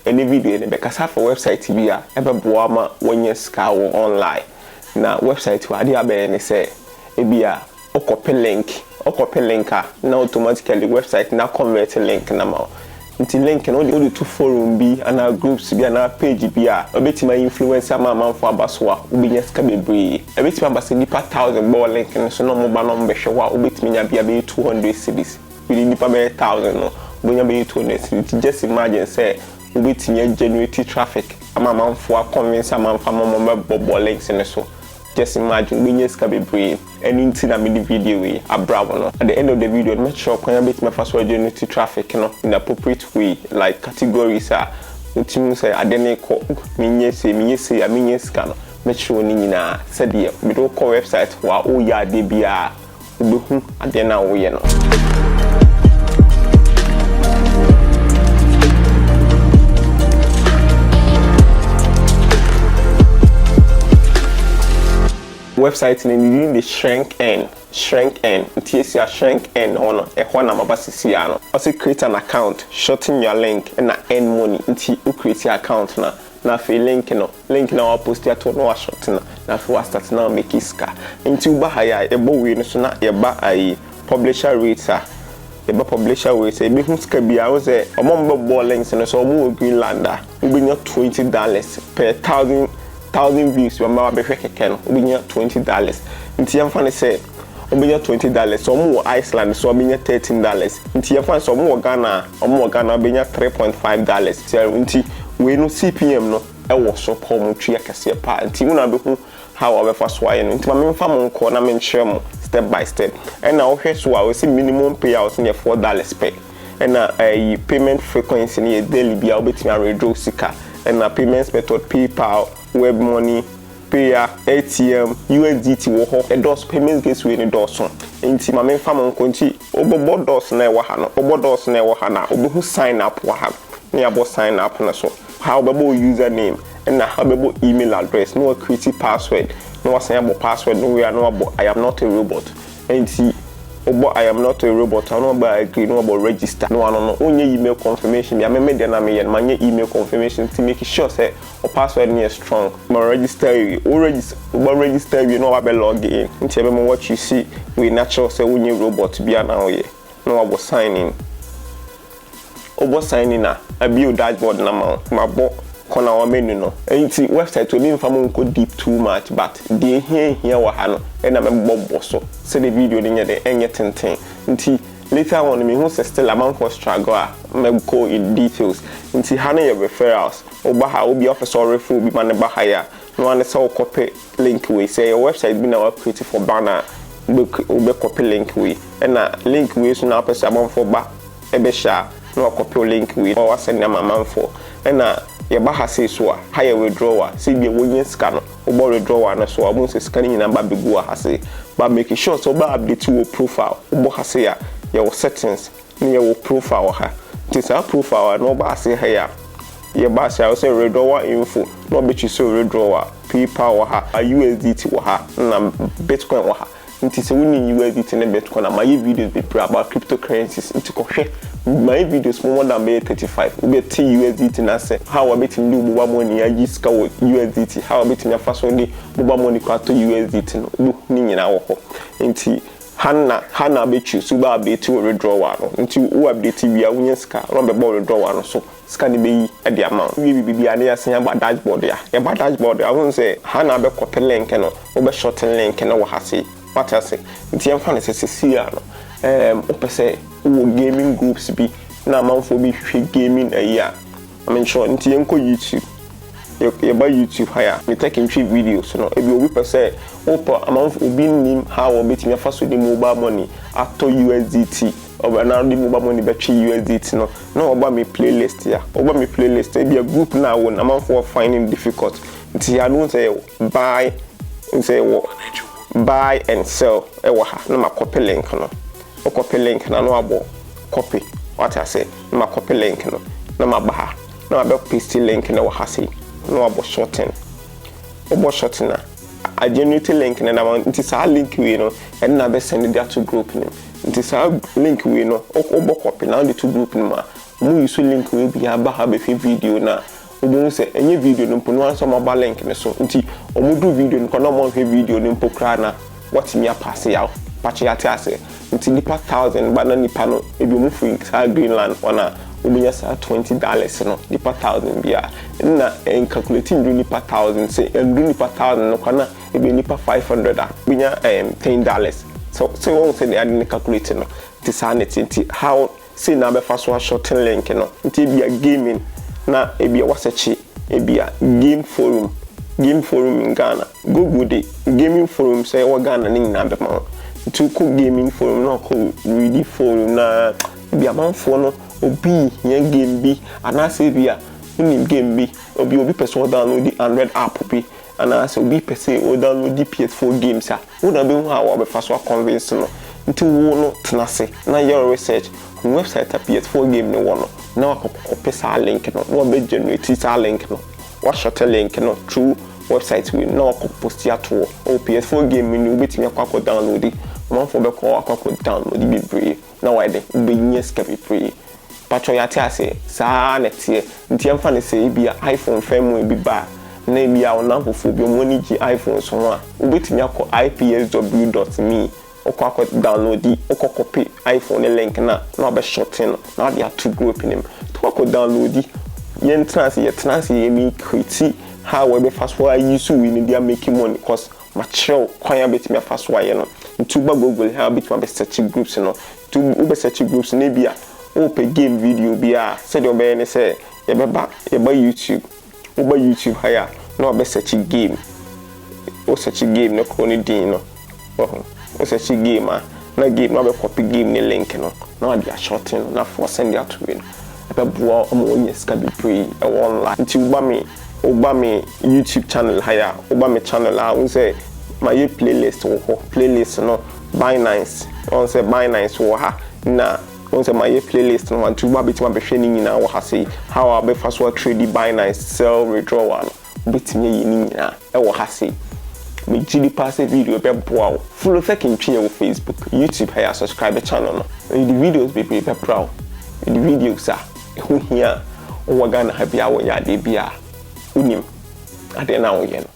any video ne bekasa for website bi a ebeboa ma wonye ska wo online na website wa ade abe ne say ebia okope link na automatically website na convert link na ma nti link no de to forum bi ana groups bi ana page bi a obetima influencer ma manfo abaso a obinya ska bebre obetima abase nipa 1000 bo link no so no mo ba no mbehwe wa obetimi nya bia be 200 cedis we nipa be 1000 no obinya be 200 cedis just imagine say obetimi generate traffic ama manfo a convince manfo mo bo links ne so just imagine obinya ska bebre anything I made the video we abrabo no at the end of the video make sure can bit my first generate traffic no in appropriate way like categories are ultimate say adene ko minye say ska no make sure ni nyina said the we do call website wa o ya de bia obehu adena wo ye no website in the shrink end TSA shrink end on a one mabasisi ano also create an account shorten your link and earn money until you create your account na fe link na post ya to no shorten na fe start now make iska until ba haya e bo we no so na e ba ai publisher rate publisher rate e be hu ska bia wo say omombo links no so omo Greenland we be $20 per 1000 views we ma be hwekeke no obinya $20 nti yamfa ne say obinya $20 so mo Iceland so obinya $13 nti yamfa so mo Ghana obinya $3.5 so nti we no CPM no e wo so po mo twa kase pa nti una be hu how obefa so aye no nti ma memfa mo nko na menkyere mo step by step and na wo hwe so a we see minimum payout ne $4 per and na payment frequency ne daily bia obetimi a withdraw sika and na payments method PayPal web money payer ATM USDT wo ho e dos payments gateway ni dos so nti ma memfa mo nkonti obobo dos na e wo ha no na obehu sign up wo ha na abo sign up na so how bebo username and how bebo email address no create password no say abo password no we are no abo I am not a robot nti obo I am not a robot I no ba agree no about register no onye email confirmation ya me dey na me yen manye email confirmation to make sure say o password is strong ma register you register you no ba log in nti be mo what you see we natural say onye robot bia na oye no abo sign in obo sign in na abi o dashboard na ma bo kona wa menu no enti website we be fam nko deep too much but dey here wa ha no e na me bobo so say the video ni nye de enye tenten nti later on me who say still amount for struggle me go in details nti ha na your referrals oba ha obi officer referral bi man ba ha ya no an say copy link we say your website be na create for banner be copy link we na link we so na person amount for ba e be sha no copy link we or send am amount for na ye ba ha say so a high withdrawal say be wonye scan no obo withdrawal na so abun say scanning number be go ha say but make sure so ba update your profile obo ha say ya your settings ni your profile ha this our profile no ba say ha ya ye ba say withdrawal info no be chi so withdrawal PayPal ha USDT ha na Bitcoin ha nti se woni USDT na Bitcoin na my videos be about cryptocurrencies nti ko hwe my videos more than 35 we bet USDT na say how I bet ndu buba money agi ska USDT how I bet me faso ndi buba money kwa to USDT no ni nyina wo ho nti hana be chu so ba update we withdrawal no nti wo update bia wonya ska no be bo withdrawal no so ska ni be yi e the amount we bibia na yasen ba dashboard ya e ba dashboard I won say hana be copy link no wo be shorten link no wo ha say what I say nti em fa na say sia no opese wo gaming groups bi na manfo bi hwe gaming aya I mean sure nti enko YouTube ye ba YouTube haya me taking three videos no ebi obi pese opo amanfo obi nim how obetimi afaso di mobile money ato USDT oba na di mobile money betwi USDT no oba me playlist ya ebi a group na wo na manfo finding difficult nti ya no say buy and sell e wa ha na ma copy link no o copy link na no abo copy what I say na copy link no na ma ba ha na ma paste link na wa ha say no abo shorten na a generate link na nti sa link we no and na be send that to group name nti sa link we no o copy na the to group name mu use link we bi aba ha be video na obo say enye video no mpo no anso mobile link ne so nti omudu video no kono mo hwe video no mpo kra na what me pass ya pache ate ase nti nipa 1000 ba na nipa no ebi mu free sa Greenland wana obunya sa $20 no nipa 1000 bia na en calculating do nipa 1000 say en do nipa 1000 no kana ebi nipa 500 a bunya $10 so won say they are calculating no ti sa net nti how say na be fa so shorten link no nti bia gaming na ebia wasechi ebia game forum in Ghana google the gaming forum say wa Ghana ni na be ma to ko gaming forum no ko ready forum na ebia manfo no obi ye game bi anase bia unim game bi obi person download the Android app bi anase obi person o download the PS4 games a wo na be hu a wa be fa so convince no nti wo no tenase na your research on website a PS4 game no wo no na wa copy sa link no no be generate sa link no wa short link no through website we no post ya to o PS4 game ni obetimi akwa download man for be ko akwa download bi free na why dey be nyes ka be free patcho ya ti ase sa na tie nti emfa ne se bia iPhone fam bi ba na bia ona fofo bi mo ni ji iPhone so ho a obetimi akwa ipsw.me okwa download okwa copy iPhone link na be shorten na dia to group nim to kwa download yen trans ye me create how we be fast for use we need to make money cause material kwanya betimi fast for ye no ntu ba google how betimi be search groups no to be search groups na bia o pe game video bia say do be ne say ye ba YouTube o ba YouTube haya no be search game o search game no ko ni din no o search game na game no be copy game ni link no na dia shorten na for send it to me ebe bua o mo nyeska be free e online nti uba me YouTube channel haya uba me channel a unse my playlist wo playlist no Binance on say Binance wo ha na on say my playlist no want to uba bitima be hwe ni nyina wo ha say how I be fast work trade Binance sell withdrawal bitima yi ni nyina e wo ha say me gidi pass video be boa wo follow second twi wo Facebook YouTube haya subscribe channel no the videos be proud the videos are who here o waga na ha bia wo ya de bia unim ade na wo ye no